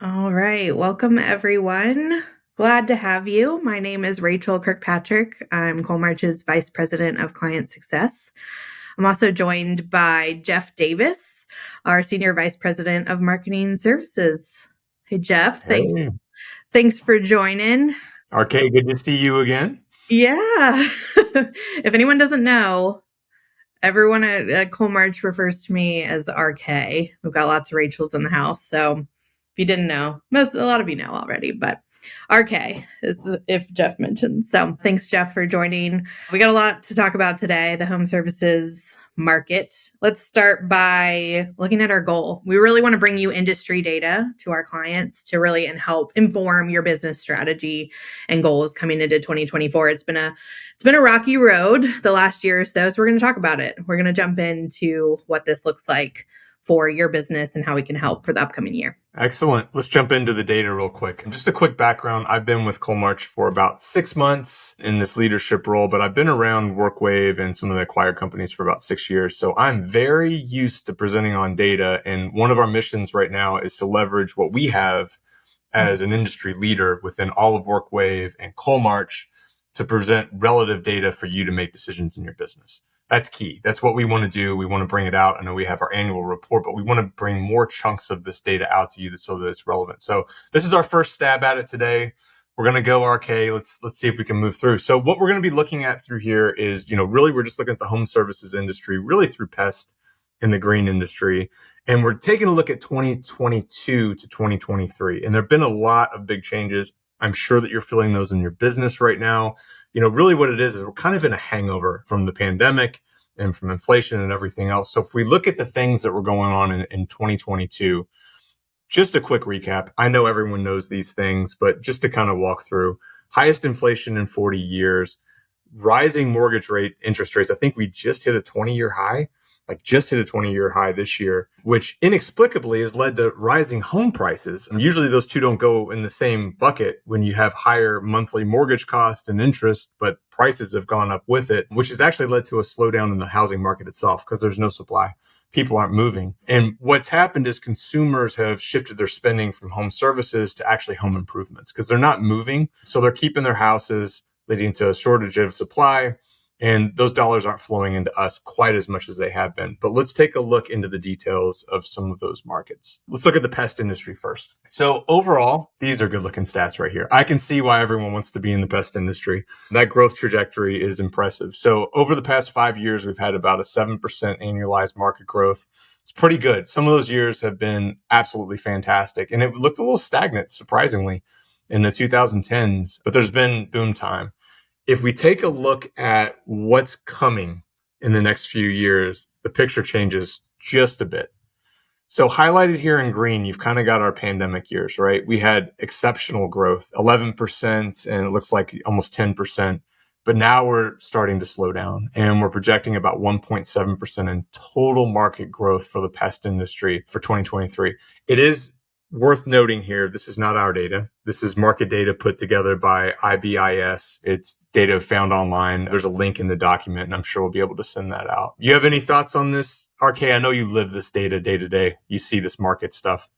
All right. Welcome, everyone. Glad to have you. My name is Rachel Kirkpatrick. I'm Coalmarch's Vice President of Client Success. I'm also joined by Jeff Davis, our Senior Vice President of Marketing Services. Hey, Jeff. Thanks. Hey, Thanks for joining. RK, good to see you again. Yeah. If anyone doesn't know, everyone at Coalmarch refers to me as RK. We've got lots of Rachels in the house. So if you didn't know, a lot of you know already, but RK is if Jeff mentioned. So thanks, Jeff, for joining. We got a lot to talk about today, the home services market. Let's start by looking at our goal. We really want to bring you industry data to our clients to really and help inform your business strategy and goals coming into 2024. It's been a rocky road the last year or so we're going to talk about it. We're going to jump into what this looks like for your business and how we can help for the upcoming year. Excellent. Let's jump into the data real quick. Just a quick background. I've been with Coalmarch for about 6 months in this leadership role, but I've been around Workwave and some of the acquired companies for about 6 years. So I'm very used to presenting on data. And one of our missions right now is to leverage what we have as an industry leader within all of Workwave and Coalmarch to present relative data for you to make decisions in your business. That's key. That's what we want to do. We want to bring it out. I know we have our annual report, but we want to bring more chunks of this data out to you so that it's relevant. So this is our first stab at it today. We're going to go RK. Let's see if we can move through. So what we're going to be looking at through here is, really we're just looking at the home services industry, really through pest in the green industry. And we're taking a look at 2022 to 2023. And there've been a lot of big changes. I'm sure that you're feeling those in your business right now. Really what it is we're kind of in a hangover from the pandemic and from inflation and everything else. So if we look at the things that were going on in 2022, just a quick recap. I know everyone knows these things, but just to kind of walk through, highest inflation in 40 years, rising mortgage rate interest rates. I think we just hit a 20-year high. Just hit a 20-year high this year, which inexplicably has led to rising home prices. And usually those two don't go in the same bucket when you have higher monthly mortgage cost and interest, but prices have gone up with it, which has actually led to a slowdown in the housing market itself because there's no supply. People aren't moving. And what's happened is consumers have shifted their spending from home services to actually home improvements because they're not moving. So they're keeping their houses, leading to a shortage of supply. And those dollars aren't flowing into us quite as much as they have been. But let's take a look into the details of some of those markets. Let's look at the pest industry first. So overall, these are good looking stats right here. I can see why everyone wants to be in the pest industry. That growth trajectory is impressive. So over the past 5 years, we've had about a 7% annualized market growth. It's pretty good. Some of those years have been absolutely fantastic. And it looked a little stagnant, surprisingly, in the 2010s, but there's been boom time. If we take a look at what's coming in the next few years, the picture changes just a bit. So highlighted here in green, you've kind of got our pandemic years, right? We had exceptional growth, 11%, and it looks like almost 10%. But now we're starting to slow down and we're projecting about 1.7% in total market growth for the pest industry for 2023. It is worth noting here, this is not our data. This is market data put together by IBIS. It's data found online. There's a link in the document, and I'm sure we'll be able to send that out. You have any thoughts on this? RK, I know you live this data day to day. You see this market stuff.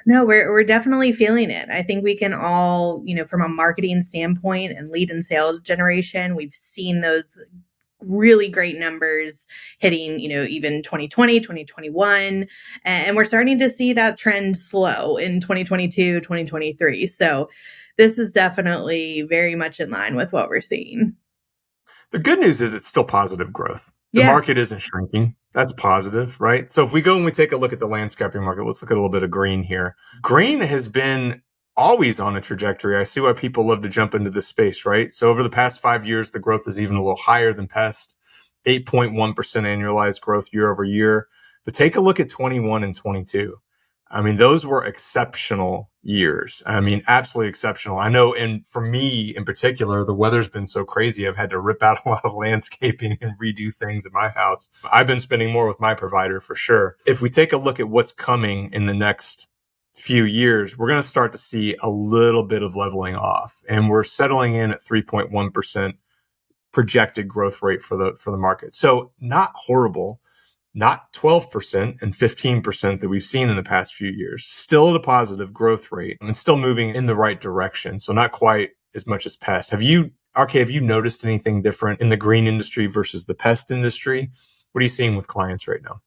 No, we're definitely feeling it. I think we can all, from a marketing standpoint and lead and sales generation, we've seen those really great numbers hitting, even 2020, 2021. And we're starting to see that trend slow in 2022, 2023. So this is definitely very much in line with what we're seeing. The good news is it's still positive growth. The Yeah. market isn't shrinking. That's positive, right? So if we go and we take a look at the landscaping market, let's look at a little bit of green here. Green has been always on a trajectory. I see why people love to jump into this space, right? So over the past 5 years, the growth is even a little higher than pest, 8.1% annualized growth year over year. But take a look at 21 and 22. I mean, those were exceptional years. I mean, absolutely exceptional. I know, and for me in particular, the weather's been so crazy. I've had to rip out a lot of landscaping and redo things in my house. I've been spending more with my provider for sure. If we take a look at what's coming in the next few years, we're going to start to see a little bit of leveling off, and we're settling in at 3.1% projected growth rate for the market. So not horrible. not 12% and 15% that we've seen in the past few years. Still at a positive growth rate and still moving in the right direction. So not quite as much as pest. Have you noticed anything different in the green industry versus the pest industry? What are you seeing with clients right now?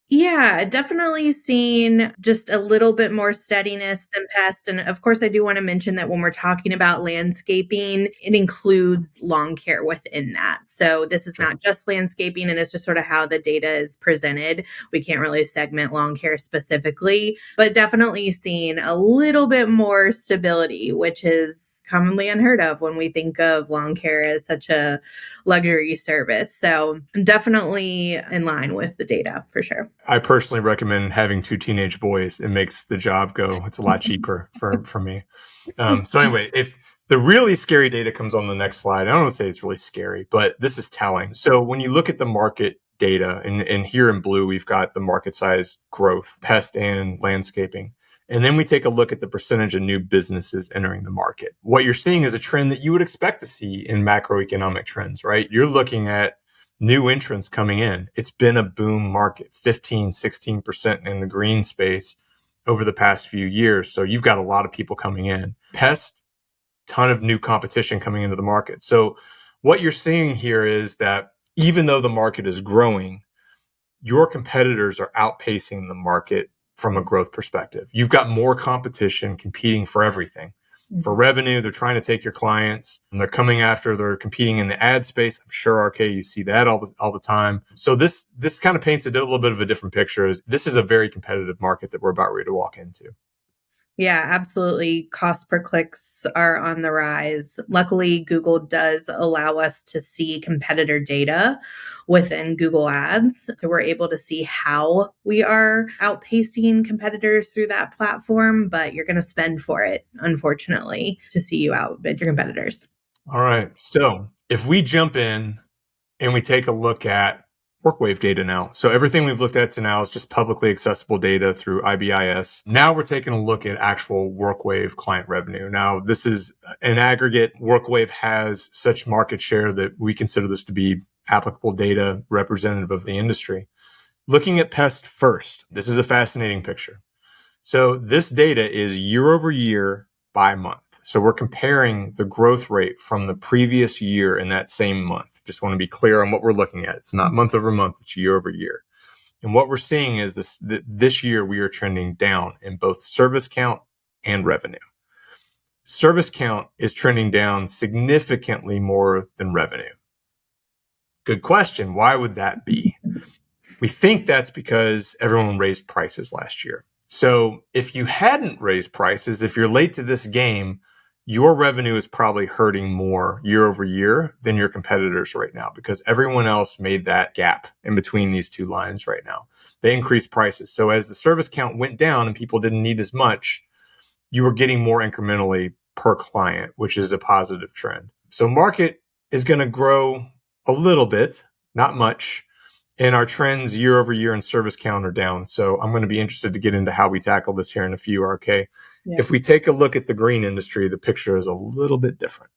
Yeah, definitely seen just a little bit more steadiness than pest. And of course, I do want to mention that when we're talking about landscaping, it includes lawn care within that. So this is Sure. not just landscaping, and it's just sort of how the data is presented. We can't really segment lawn care specifically, but definitely seen a little bit more stability, which is commonly unheard of when we think of lawn care as such a luxury service. So definitely in line with the data for sure. I personally recommend having two teenage boys. It makes the job go. It's a lot cheaper for me. So anyway, if the really scary data comes on the next slide, I don't want to say it's really scary, but this is telling. So when you look at the market data, and here in blue, we've got the market size growth, pest and landscaping. And then we take a look at the percentage of new businesses entering the market. What you're seeing is a trend that you would expect to see in macroeconomic trends, right? You're looking at new entrants coming in. It's been a boom market, 15, 16% in the green space over the past few years. So you've got a lot of people coming in. Pest, ton of new competition coming into the market. So what you're seeing here is that even though the market is growing, your competitors are outpacing the market from a growth perspective. You've got more competition competing for everything. For revenue, they're trying to take your clients and they're competing in the ad space. I'm sure, RK, you see that all the time. So this kind of paints a little bit of a different picture. This is a very competitive market that we're about ready to walk into. Yeah, absolutely. Cost per clicks are on the rise. Luckily, Google does allow us to see competitor data within Google Ads. So we're able to see how we are outpacing competitors through that platform, but you're going to spend for it, unfortunately, to see you outbid your competitors. All right. So if we jump in and we take a look at Workwave data now. So everything we've looked at to now is just publicly accessible data through IBIS. Now we're taking a look at actual Workwave client revenue. Now this is an aggregate. Workwave has such market share that we consider this to be applicable data representative of the industry. Looking at pest first, this is a fascinating picture. So this data is year over year by month. So we're comparing the growth rate from the previous year in that same month. Just want to be clear on what we're looking at. It's not month over month, it's year over year. And what we're seeing is this year we are trending down in both service count and revenue. Service count is trending down significantly more than revenue. Good question. Why would that be? We think that's because everyone raised prices last year. So if you hadn't raised prices, if you're late to this game, your revenue is probably hurting more year over year than your competitors right now because everyone else made that gap in between these two lines right now. They increased prices. So as the service count went down and people didn't need as much, you were getting more incrementally per client, which is a positive trend. So market is going to grow a little bit, not much. And our trends year over year in service count are down. So I'm going to be interested to get into how we tackle this here in a few, RK. Yeah. If we take a look at the green industry, the picture is a little bit different.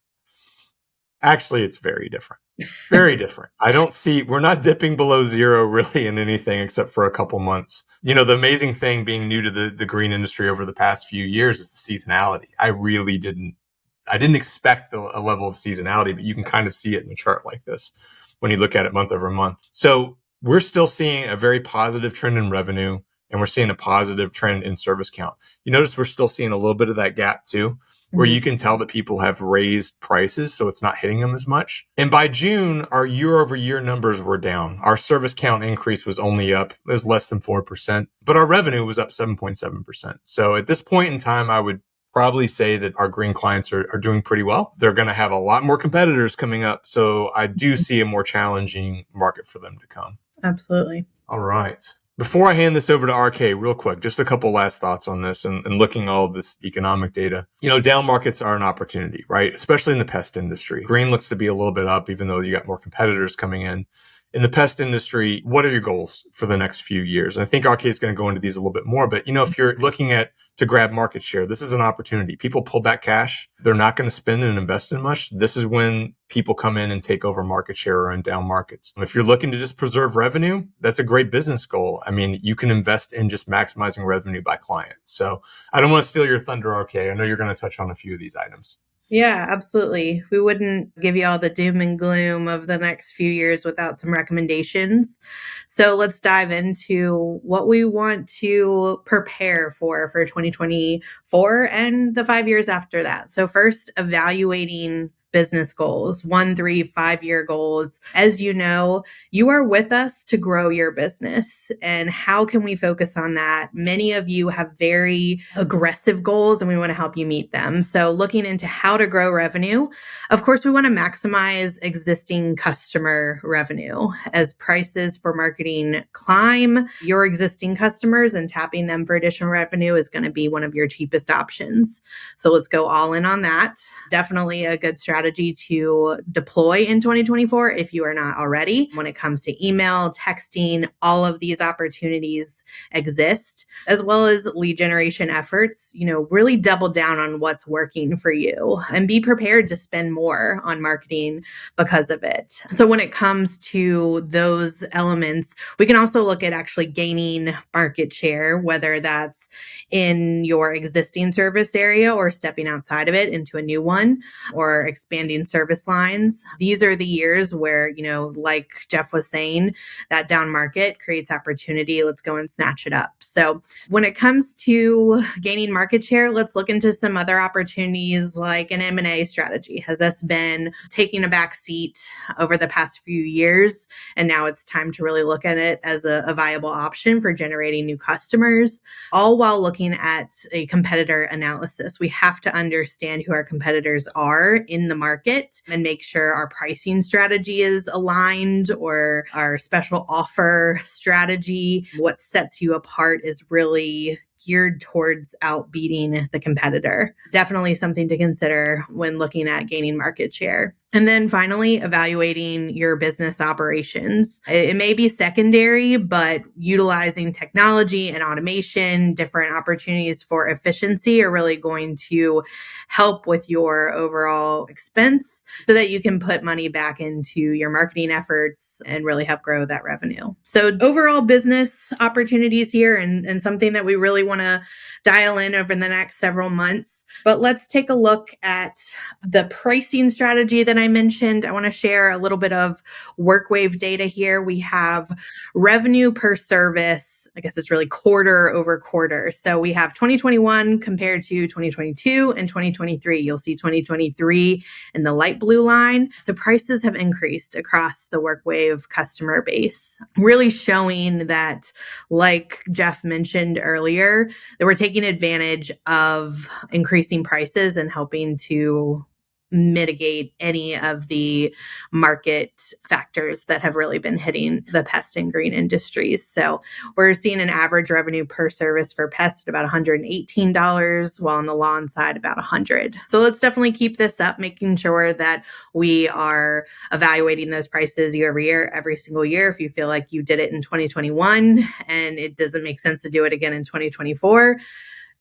Actually, it's very different. Very different. We're not dipping below zero really in anything except for a couple months. You know, the amazing thing being new to the green industry over the past few years is the seasonality. I didn't expect a level of seasonality, but you can kind of see it in a chart like this when you look at it month over month. So we're still seeing a very positive trend in revenue, and we're seeing a positive trend in service count. You notice we're still seeing a little bit of that gap too, where you can tell that people have raised prices, so it's not hitting them as much. And by June, our year over year numbers were down. Our service count increase was only up, it was less than 4%, but our revenue was up 7.7%. So at this point in time, I would probably say that our green clients are doing pretty well. They're going to have a lot more competitors coming up. So I do see a more challenging market for them to come. Absolutely. All right. Before I hand this over to RK, real quick, just a couple last thoughts on this and looking at all of this economic data. You know, down markets are an opportunity, right? Especially in the pest industry. Green looks to be a little bit up, even though you got more competitors coming in. In the pest industry, what are your goals for the next few years? And I think RK is going to go into these a little bit more, but you know, if you're looking at to grab market share. This is an opportunity. People pull back cash. They're not going to spend and invest in much. This is when people come in and take over market share or in down markets. If you're looking to just preserve revenue, that's a great business goal. I mean, you can invest in just maximizing revenue by client. So I don't want to steal your thunder, RK. I know you're going to touch on a few of these items. Yeah, absolutely. We wouldn't give you all the doom and gloom of the next few years without some recommendations. So let's dive into what we want to prepare for 2024 and the 5 years after that. So first, evaluating business goals, 1, 3, 5 year goals. As you know, you are with us to grow your business. And how can we focus on that? Many of you have very aggressive goals and we want to help you meet them. So looking into how to grow revenue, of course, we want to maximize existing customer revenue. As prices for marketing climb, your existing customers and tapping them for additional revenue is going to be one of your cheapest options. So let's go all in on that. Definitely a good strategy to deploy in 2024 if you are not already. When it comes to email, texting, all of these opportunities exist, as well as lead generation efforts. Really double down on what's working for you and be prepared to spend more on marketing because of it. So when it comes to those elements, we can also look at actually gaining market share, whether that's in your existing service area or stepping outside of it into a new one or expanding service lines. These are the years where, like Jeff was saying, that down market creates opportunity. Let's go and snatch it up. So when it comes to gaining market share, let's look into some other opportunities like an M&A strategy. Has this been taking a back seat over the past few years? And now it's time to really look at it as a viable option for generating new customers, all while looking at a competitor analysis. We have to understand who our competitors are in the market and make sure our pricing strategy is aligned or our special offer strategy. What sets you apart is really geared towards outbeating the competitor. Definitely something to consider when looking at gaining market share. And then finally, evaluating your business operations. It may be secondary, but utilizing technology and automation, different opportunities for efficiency are really going to help with your overall expense so that you can put money back into your marketing efforts and really help grow that revenue. So overall business opportunities here and something that we really want to dial in over the next several months. But let's take a look at the pricing strategy that I mentioned. I want to share a little bit of Workwave data here. We have revenue per service. I guess it's really quarter over quarter. So we have 2021 compared to 2022 and 2023. You'll see 2023 in the light blue line. So prices have increased across the Workwave customer base, really showing that, like Jeff mentioned earlier, that we're taking advantage of increasing prices and helping to mitigate any of the market factors that have really been hitting the pest and green industries. So we're seeing an average revenue per service for pest at about $118, while on the lawn side about $100. So let's definitely keep this up, making sure that we are evaluating those prices year over year, every single year. If you feel like you did it in 2021 and it doesn't make sense to do it again in 2024,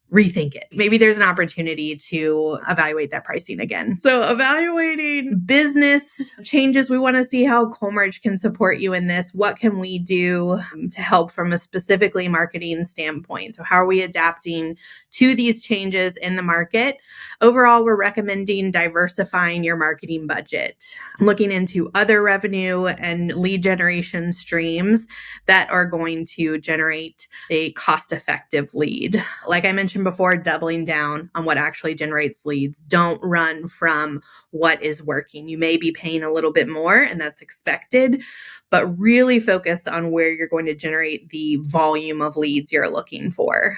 rethink it. Maybe there's an opportunity to evaluate that pricing again. So evaluating business changes, we want to see how Coalmarch can support you in this. What can we do to help from a specifically marketing standpoint? So how are we adapting to these changes in the market? Overall, we're recommending diversifying your marketing budget, looking into other revenue and lead generation streams that are going to generate a cost-effective lead. Like I mentioned before, doubling down on what actually generates leads. Don't run from what is working. You may be paying a little bit more, and that's expected, but really focus on where you're going to generate the volume of leads you're looking for.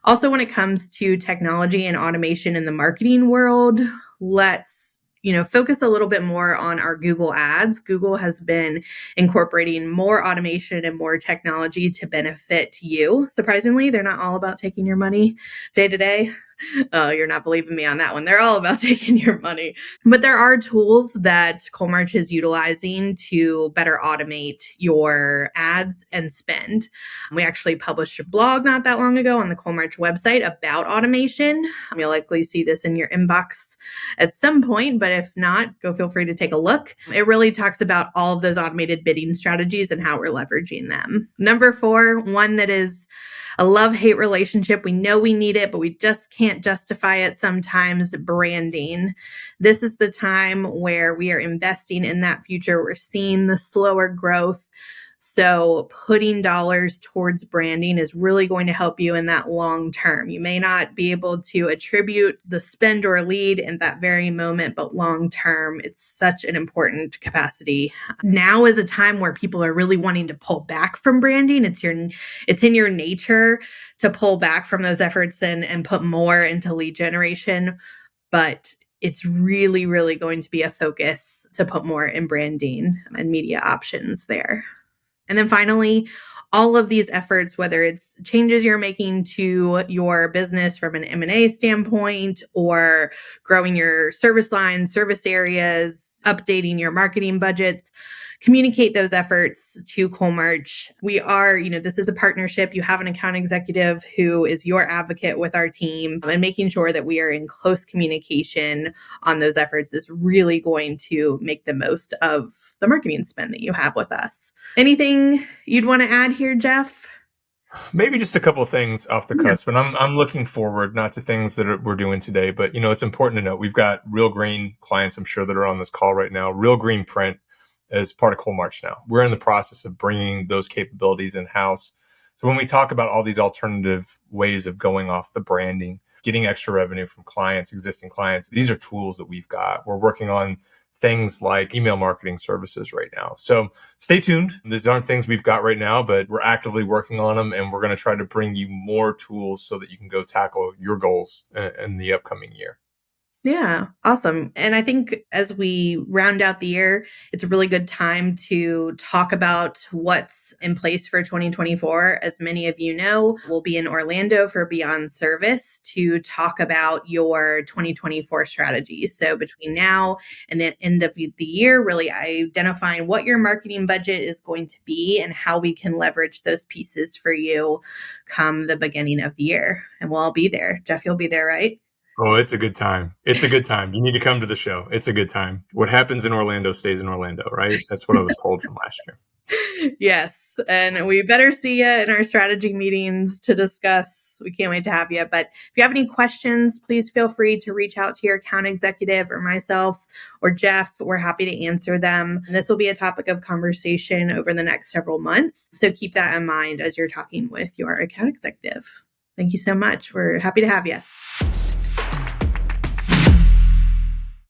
Also, when it comes to technology and automation in the marketing world, let's focus a little bit more on our Google ads. Google has been incorporating more automation and more technology to benefit you. Surprisingly, they're not all about taking your money day to day. You're not believing me on that one. They're all about taking your money. But there are tools that Coalmarch is utilizing to better automate your ads and spend. We actually published a blog not that long ago on the Coalmarch website about automation. You'll likely see this in your inbox at some point, but if not, go feel free to take a look. It really talks about all of those automated bidding strategies and how we're leveraging them. Number 4, one that is a love-hate relationship. We know we need it, but we just can't justify it sometimes. Branding. This is the time where we are investing in that future. We're seeing the slower growth. So putting dollars towards branding is really going to help you in that long term. You may not be able to attribute the spend or lead in that very moment, but long term, it's such an important capacity. Now is a time where people are really wanting to pull back from branding. It's in your nature to pull back from those efforts and put more into lead generation, but it's really, really going to be a focus to put more in branding and media options there. And then finally, all of these efforts, whether it's changes you're making to your business from an M&A standpoint or growing your service lines, service areas, updating your marketing budgets, communicate those efforts to Coalmarch. This is a partnership. You have an account executive who is your advocate with our team, and making sure that we are in close communication on those efforts is really going to make the most of the marketing spend that you have with us. Anything you'd want to add here, Jeff? Maybe just a couple of things off the Yeah. cusp, and I'm looking forward not to things that we're doing today, but it's important to note we've got Real Green clients, I'm sure, that are on this call right now. Real Green Print is part of Coalmarch now. We're in the process of bringing those capabilities in house. So when we talk about all these alternative ways of going off the branding, getting extra revenue from clients, existing clients, these are tools that we've got. We're working on things like email marketing services right now. So stay tuned. These aren't things we've got right now, but we're actively working on them, and we're going to try to bring you more tools so that you can go tackle your goals in the upcoming year. Yeah, awesome. And I think as we round out the year, it's a really good time to talk about what's in place for 2024. As many of you know, we'll be in Orlando for Beyond Service to talk about your 2024 strategies. So between now and the end of the year, really identifying what your marketing budget is going to be and how we can leverage those pieces for you come the beginning of the year. And we'll all be there. Jeff, you'll be there, right? Oh, it's a good time. It's a good time. You need to come to the show. It's a good time. What happens in Orlando stays in Orlando, right? That's what I was told from last year. Yes. And we better see you in our strategy meetings to discuss. We can't wait to have you. But if you have any questions, please feel free to reach out to your account executive or myself or Jeff. We're happy to answer them. And this will be a topic of conversation over the next several months. So keep that in mind as you're talking with your account executive. Thank you so much. We're happy to have you.